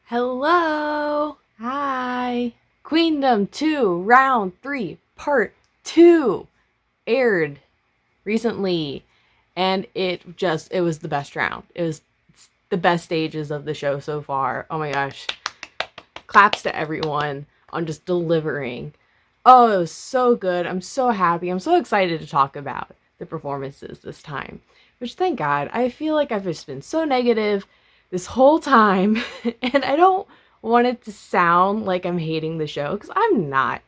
Hello! Hi! Queendom 2, Round 3, Part 2 aired recently, and it was the best round. It was the best stages of the show so far. Oh my gosh. Claps to everyone on just delivering. Oh, it was so good. I'm so happy. I'm so excited to talk about the performances this time. Which, thank God, I feel like I've just been so negative this whole time, and I don't want it to sound like I'm hating the show, because I'm not.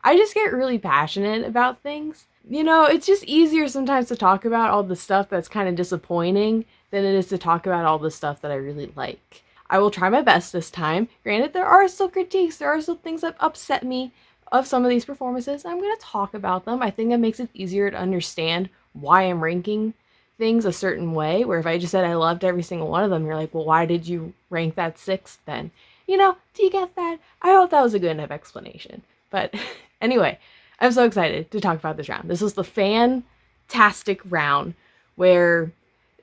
I just get really passionate about things. It's just easier sometimes to talk about all the stuff that's kind of disappointing than it is to talk about all the stuff that I really like. I will try my best this time. Granted, there are still critiques, there are still things that upset me of some of these performances. I'm going to talk about them. I think it makes it easier to understand why I'm ranking things a certain way, where if I just said I loved every single one of them, you're like, well, why did you rank that sixth then? Do you get that? I hope that was a good enough explanation. But anyway, I'm so excited to talk about this round. This was the fantastic round where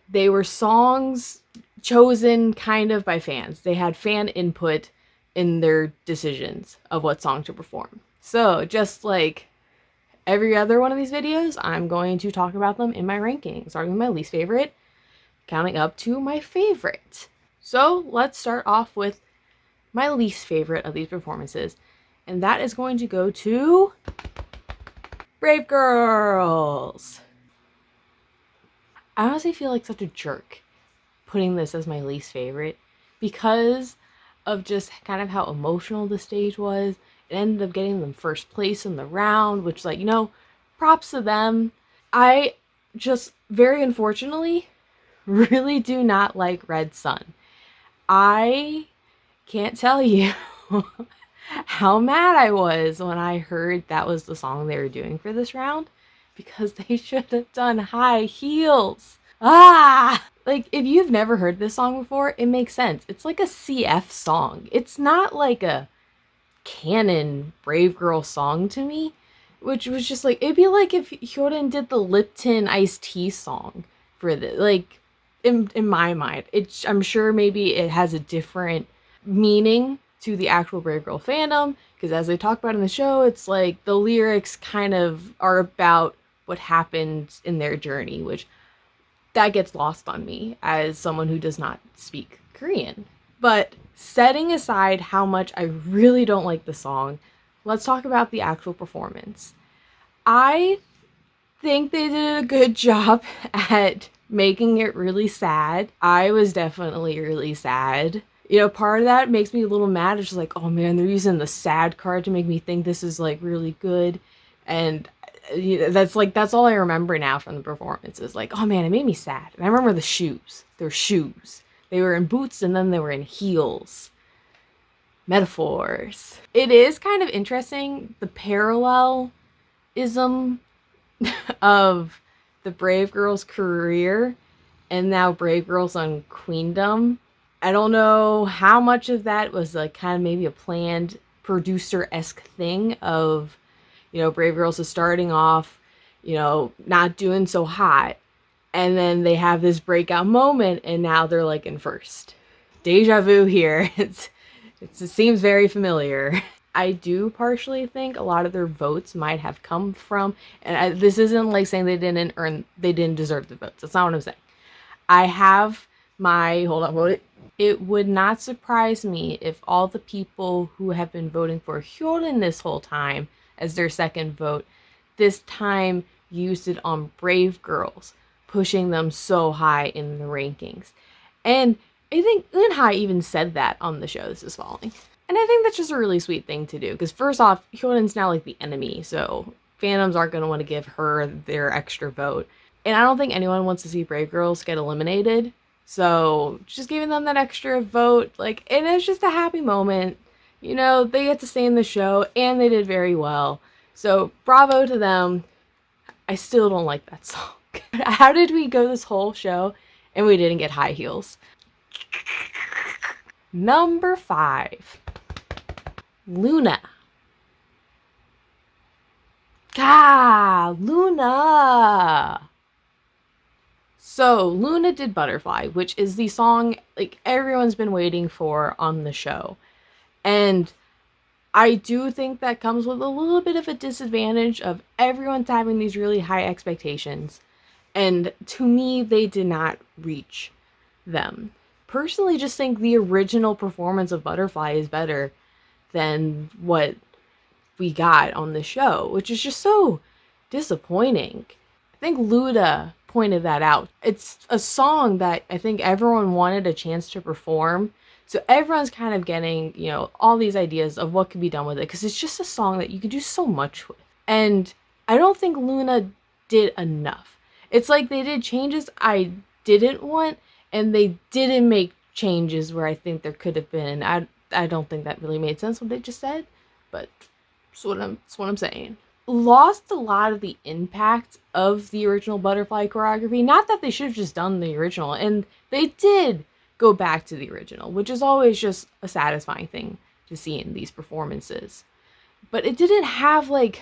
they were songs chosen kind of by fans. They had fan input in their decisions of what song to perform. So just like every other one of these videos, I'm going to talk about them in my ranking, starting with my least favorite, counting up to my favorite. So let's start off with my least favorite of these performances, and that is going to go to Brave Girls. I honestly feel like such a jerk putting this as my least favorite because of just kind of how emotional the stage was. It ended up getting them first place in the round, which, props to them. I just, very unfortunately, really do not like Red Sun. I can't tell you how mad I was when I heard that was the song they were doing for this round, because they should have done High Heels. Like, if you've never heard this song before, it makes sense. It's like a CF song. It's not like a canon Brave Girl song to me, which was just like, it'd be like if Hyorin did the Lipton iced tea song for the, like, in my mind. I'm sure maybe it has a different meaning to the actual Brave Girl fandom, because as they talk about in the show, it's like the lyrics kind of are about what happened in their journey, which that gets lost on me as someone who does not speak Korean. But setting aside how much I really don't like the song, let's talk about the actual performance. I think they did a good job at making it really sad. I was definitely really sad. Part of that makes me a little mad. It's just like, oh man, they're using the sad card to make me think this is like really good. And that's all I remember now from the performance is like, oh man, it made me sad. And I remember the shoes. Their shoes. They were in boots and then they were in heels. Metaphors. It is kind of interesting, the parallelism of the Brave Girls career and now Brave Girls on Queendom. I don't know how much of that was like kind of maybe a planned producer-esque thing of, Brave Girls is starting off, not doing so hot. And then they have this breakout moment and now they're like in first. Deja vu here. It seems very familiar. I do partially think a lot of their votes might have come from, and this isn't like saying they didn't deserve the votes. That's not what I'm saying. I have hold on. It would not surprise me if all the people who have been voting for Hyorin this whole time as their second vote, this time used it on Brave Girls, pushing them so high in the rankings. And I think Eunha even said that on the show This Is Falling. And I think that's just a really sweet thing to do, because first off, Hyorin's now like the enemy, so fandoms aren't going to want to give her their extra vote. And I don't think anyone wants to see Brave Girls get eliminated, so just giving them that extra vote, and it's just a happy moment. They get to stay in the show, and they did very well. So bravo to them. I still don't like that song. How did we go this whole show and we didn't get High Heels? Number 5. Luna. Luna. So Luna did Butterfly, which is the song like everyone's been waiting for on the show. And I do think that comes with a little bit of a disadvantage of everyone's having these really high expectations. And to me, they did not reach them. Personally, just think the original performance of Butterfly is better than what we got on the show, which is just so disappointing. I think Luda pointed that out. It's a song that I think everyone wanted a chance to perform. So everyone's kind of getting, all these ideas of what could be done with it because it's just a song that you could do so much with. And I don't think Luna did enough. It's like they did changes I didn't want and they didn't make changes where I think there could have been. I don't think that really made sense what they just said, but that's what I'm saying. Lost a lot of the impact of the original Butterfly choreography. Not that they should have just done the original, and they did go back to the original, which is always just a satisfying thing to see in these performances. But it didn't have like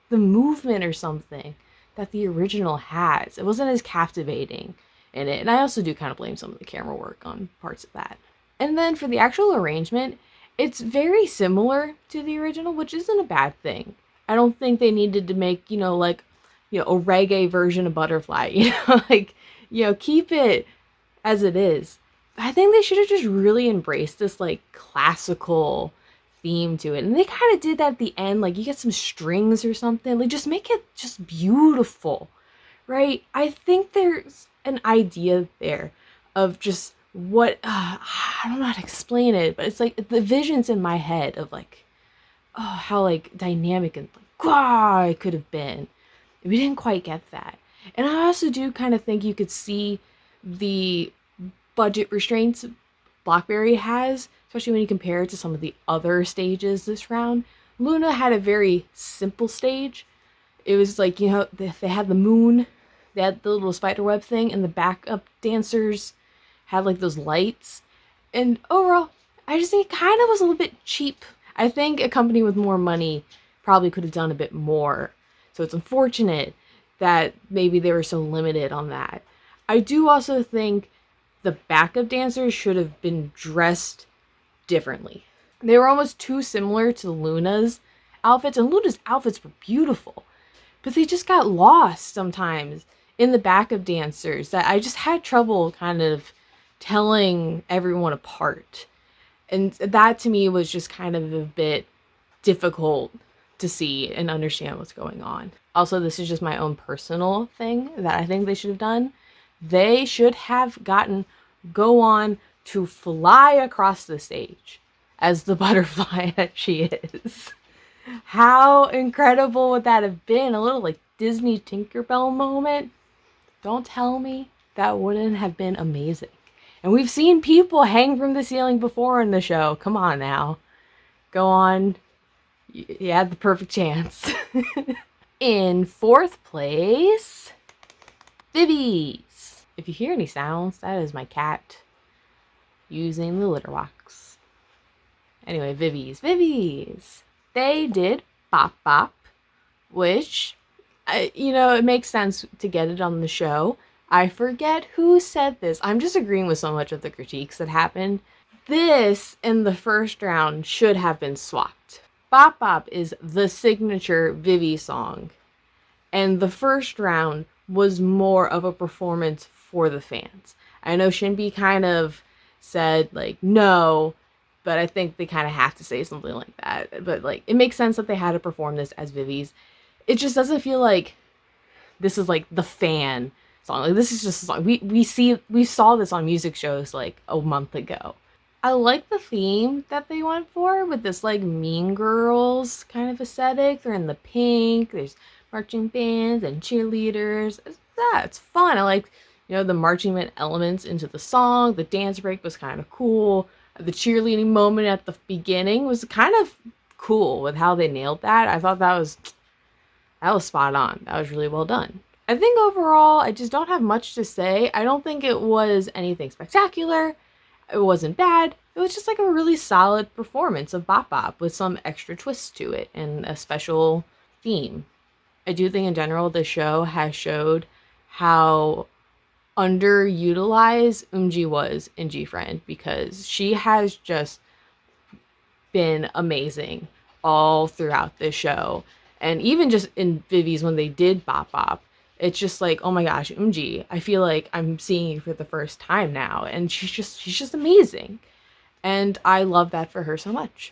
the movement or something that the original has. It wasn't as captivating in it. And I also do kind of blame some of the camera work on parts of that. And then for the actual arrangement, it's very similar to the original, which isn't a bad thing. I don't think they needed to make, a reggae version of Butterfly, keep it as it is. I think they should have just really embraced this like classical theme to it. And they kind of did that at the end. Like you get some strings or something. Like just make it just beautiful, right? I think there's an idea there of just what, I don't know how to explain it, but it's like the visions in my head of like, how like dynamic and like, it could have been. We didn't quite get that. And I also do kind of think you could see the budget restraints Blackberry has, especially when you compare it to some of the other stages this round. Luna had a very simple stage. It was like, they had the moon, they had the little spiderweb thing, and the backup dancers had like those lights. And overall, I just think it kind of was a little bit cheap. I think a company with more money probably could have done a bit more. So it's unfortunate that maybe they were so limited on that. I do also think the backup dancers should have been dressed differently. They were almost too similar to Luna's outfits, and Luna's outfits were beautiful. But they just got lost sometimes in the backup dancers that I just had trouble kind of telling everyone apart. And that to me was just kind of a bit difficult to see and understand what's going on. Also, this is just my own personal thing that I think they should have done. They should have go on to fly across the stage as the butterfly that she is. How incredible would that have been? A little like Disney Tinkerbell moment. Don't tell me that wouldn't have been amazing. And we've seen people hang from the ceiling before in the show. Come on now. Go on. You had the perfect chance. In fourth place, Vivies. If you hear any sounds, that is my cat using the litter box. Anyway, Vivies. They did Bop Bop, which, it makes sense to get it on the show. I forget who said this. I'm just agreeing with so much of the critiques that happened. This, in the first round, should have been swapped. Bop Bop is the signature Vivi song. And the first round was more of a performance for the fans. I know Shinbi kind of said, like, no, but I think they kind of have to say something like that. But, like, it makes sense that they had to perform this as Vivi's. It just doesn't feel like this is, like, the fan song. Like, this is just a song. We saw this on music shows, like, a month ago. I like the theme that they went for with this, like, Mean Girls kind of aesthetic. They're in the pink. There's marching bands and cheerleaders. It's fun. I like, the marching band elements into the song. The dance break was kind of cool. The cheerleading moment at the beginning was kind of cool with how they nailed that. I thought that was spot on. That was really well done. I think overall, I just don't have much to say. I don't think it was anything spectacular. It wasn't bad. It was just like a really solid performance of Bop Bop with some extra twists to it and a special theme. I do think in general the show has showed how underutilized Eunji was in G-Friend, because she has just been amazing all throughout this show. And even just in Vivi's when they did Bop Bop, it's just like, oh my gosh, Eunji, I feel like I'm seeing you for the first time now. And she's just amazing. And I love that for her so much.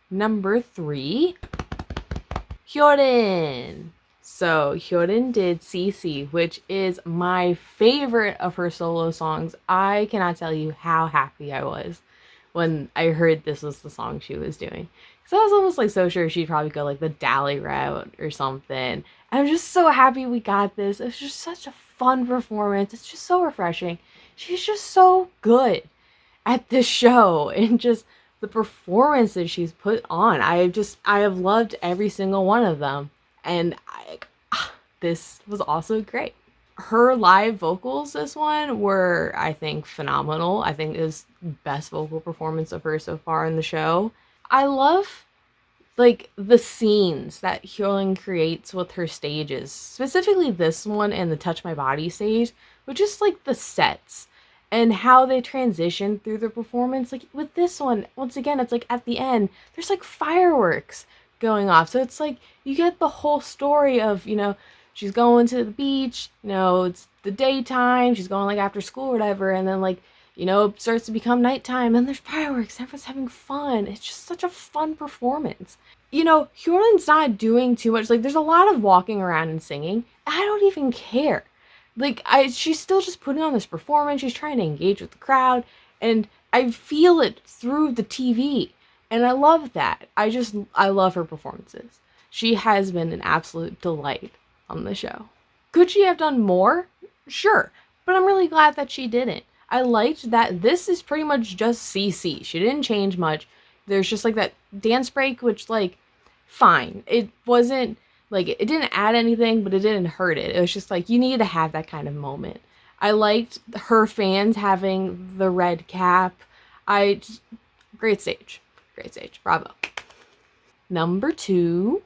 Number 3, Hyorin. So Hyorin did CC, which is my favorite of her solo songs. I cannot tell you how happy I was when I heard this was the song she was doing. Because I was almost like so sure she'd probably go like the Dally route or something. And I'm just so happy we got this. It was just such a fun performance. It's just so refreshing. She's just so good at this show, and just the performances she's put on. I have loved every single one of them. And this was also great. Her live vocals, this one, were, I think, phenomenal. I think it was the best vocal performance of her so far in the show. I love like the scenes that Hyorin creates with her stages, specifically this one and the Touch My Body stage, which is like the sets and how they transition through the performance. Like with this one, once again, it's like at the end, there's like fireworks going off. So it's like you get the whole story of, she's going to the beach, it's the daytime, she's going like after school or whatever, and then like, it starts to become nighttime and there's fireworks, everyone's having fun. It's just such a fun performance. Hyorin's not doing too much. Like, there's a lot of walking around and singing. I don't even care. Like, she's still just putting on this performance. She's trying to engage with the crowd, and I feel it through the TV. And I love that. I love her performances. She has been an absolute delight on the show. Could she have done more? Sure. But I'm really glad that she didn't. I liked that this is pretty much just CC. She didn't change much. There's just like that dance break, which like, fine. It wasn't like, it didn't add anything, but it didn't hurt it. It was just like, you need to have that kind of moment. I liked her fans having the red cap. Great stage. Great stage. Bravo. Number 2,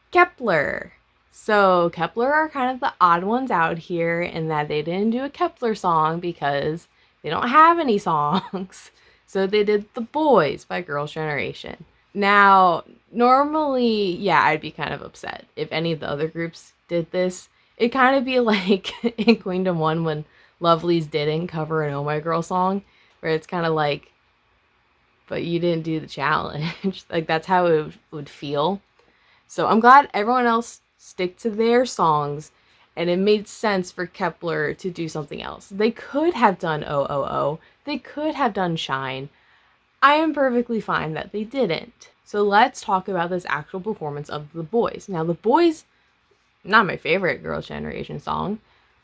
Kepler. So Kepler are kind of the odd ones out here in that they didn't do a Kepler song because they don't have any songs. So they did The Boys by Girls' Generation. Now, normally, yeah, I'd be kind of upset if any of the other groups did this. It'd kind of be like in Queendom 1 when Lovelyz didn't cover an Oh My Girl song, where it's kind of like, but you didn't do the challenge. Like, that's how it would feel. So I'm glad everyone else stick to their songs, and it made sense for Kepler to do something else. They could have done OOO. They could have done Shine. I am perfectly fine that they didn't. So let's talk about this actual performance of The Boys. Now, The Boys, not my favorite Girls' Generation song.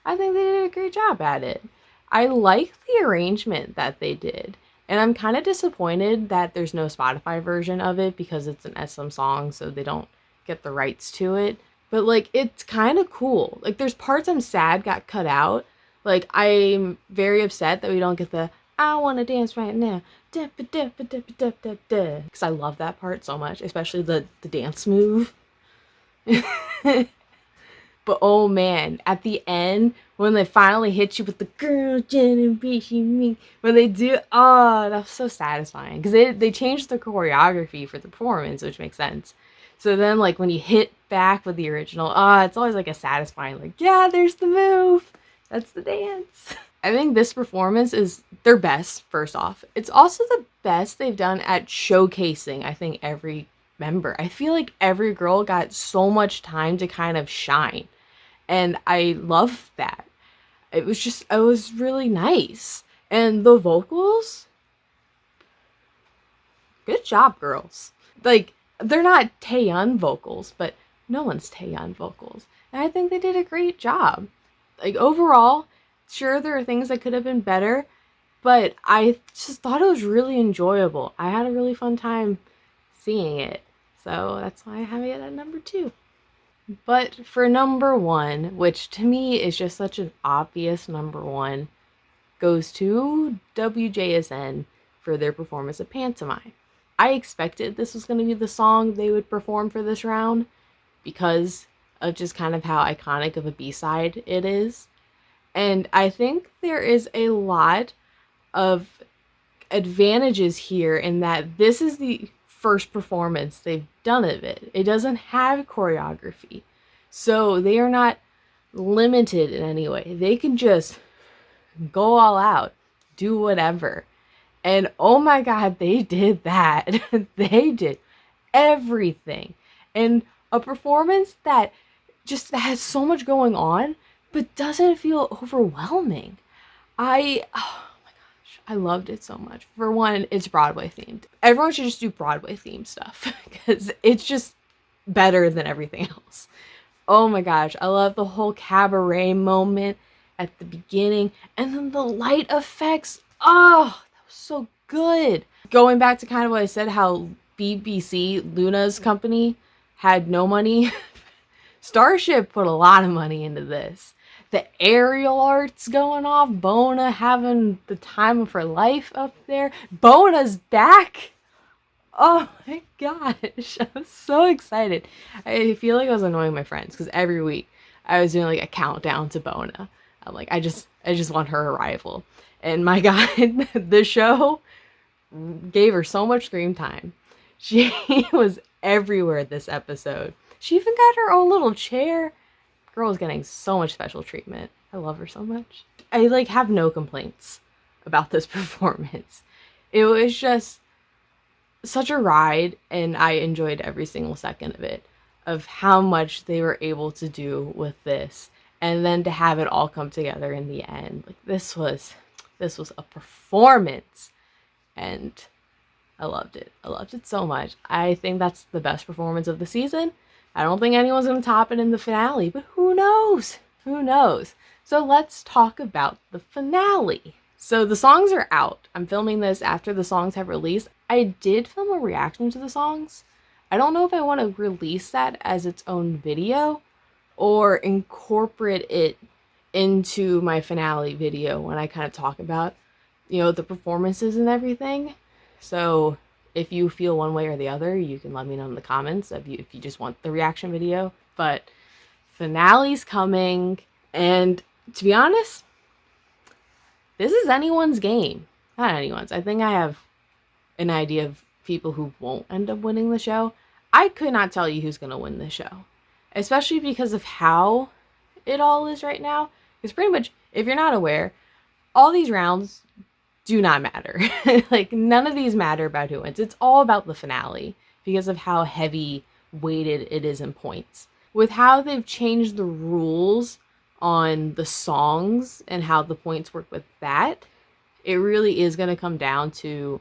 I think they did a great job at it. I like the arrangement that they did. And I'm kind of disappointed that there's no Spotify version of it because it's an SM song, so they don't get the rights to it. But, like, it's kind of cool. Like, there's parts I'm sad got cut out. Like, I'm very upset that we don't get the I want to dance right now. Because I love that part so much, especially the dance move. But oh man, at the end, when they finally hit you with the girl generation, when they do, oh, that's so satisfying. Because they changed the choreography for the performance, which makes sense. So then, like, when you hit back with the original, it's always like a satisfying, like, yeah, there's the move. That's the dance. I think this performance is their best, first off. It's also the best they've done at showcasing, I think, every member. I feel like every girl got so much time to kind of shine. And I love that. It was really nice. And the vocals, good job, girls. Like, they're not Taeyeon vocals, but no one's Taeyeon vocals. And I think they did a great job. Like, overall, sure, there are things that could have been better, but I just thought it was really enjoyable. I had a really fun time seeing it. So that's why I have it at number 2. But for number 1, which to me is just such an obvious number 1, goes to WJSN for their performance of Pantomime. I expected this was going to be the song they would perform for this round because of just kind of how iconic of a B-side it is. And I think there is a lot of advantages here in that this is the first performance they've done of it. It doesn't have choreography. So they are not limited in any way. They can just go all out, do whatever. And oh my god, they did that. They did everything. And a performance that just has so much going on but doesn't feel overwhelming. Oh my gosh, I loved it so much. For one, it's Broadway themed. Everyone should just do Broadway themed stuff because it's just better than everything else. Oh my gosh, I love the whole cabaret moment at the beginning and then the light effects. Oh, that was so good. Going back to kind of what I said, how BBC, Luna's company, had no money. Starship put a lot of money into this. The aerial arts going off, BONA having the time of her life up there. BONA's back. Oh my gosh, I'm so excited. I feel like I was annoying my friends because every week I was doing like a countdown to BONA. I'm like, I just want her arrival. And my god, the show gave her so much screen time. She was everywhere this episode. She even got her own little chair. Girl is getting so much special treatment. I love her so much. I like have no complaints about this performance. It was just such a ride, and I enjoyed every single second of it, of how much they were able to do with this, and then to have it all come together in the end. Like this was a performance, and I loved it. I loved it so much. I think that's the best performance of the season. I don't think anyone's going to top it in the finale, but who knows? Who knows? So let's talk about the finale. So the songs are out. I'm filming this after the songs have released. I did film a reaction to the songs. I don't know if I want to release that as its own video or incorporate it into my finale video when I kind of talk about, the performances and everything. So if you feel one way or the other, you can let me know in the comments if you just want the reaction video. But finale's coming, and to be honest, this is anyone's game. Not anyone's. I think I have an idea of people who won't end up winning the show. I could not tell you who's going to win the show, especially because of how it all is right now. Because pretty much, if you're not aware, all these rounds do not matter. Like, none of these matter about who wins. It's all about the finale because of how heavy weighted it is in points. With how they've changed the rules on the songs and how the points work with that, it really is going to come down to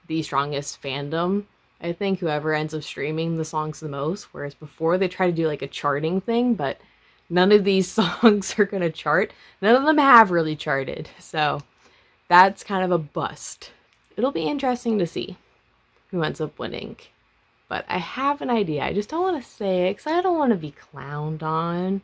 the strongest fandom. I think whoever ends up streaming the songs the most, whereas before they try to do like a charting thing, but none of these songs are going to chart. None of them have really charted. So that's kind of a bust. It'll be interesting to see who ends up winning. But I have an idea. I just don't want to say it because I don't want to be clowned on.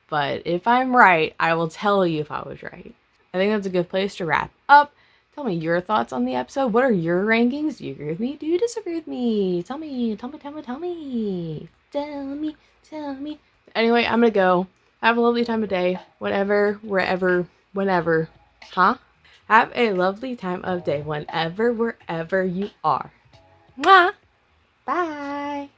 But if I'm right, I will tell you if I was right. I think that's a good place to wrap up. Tell me your thoughts on the episode. What are your rankings? Do you agree with me? Do you disagree with me? Tell me. Tell me. Anyway, I'm gonna go. Have a lovely time of day. Whatever, wherever, whenever. Huh? Have a lovely time of day whenever, wherever you are. Mwah! Bye!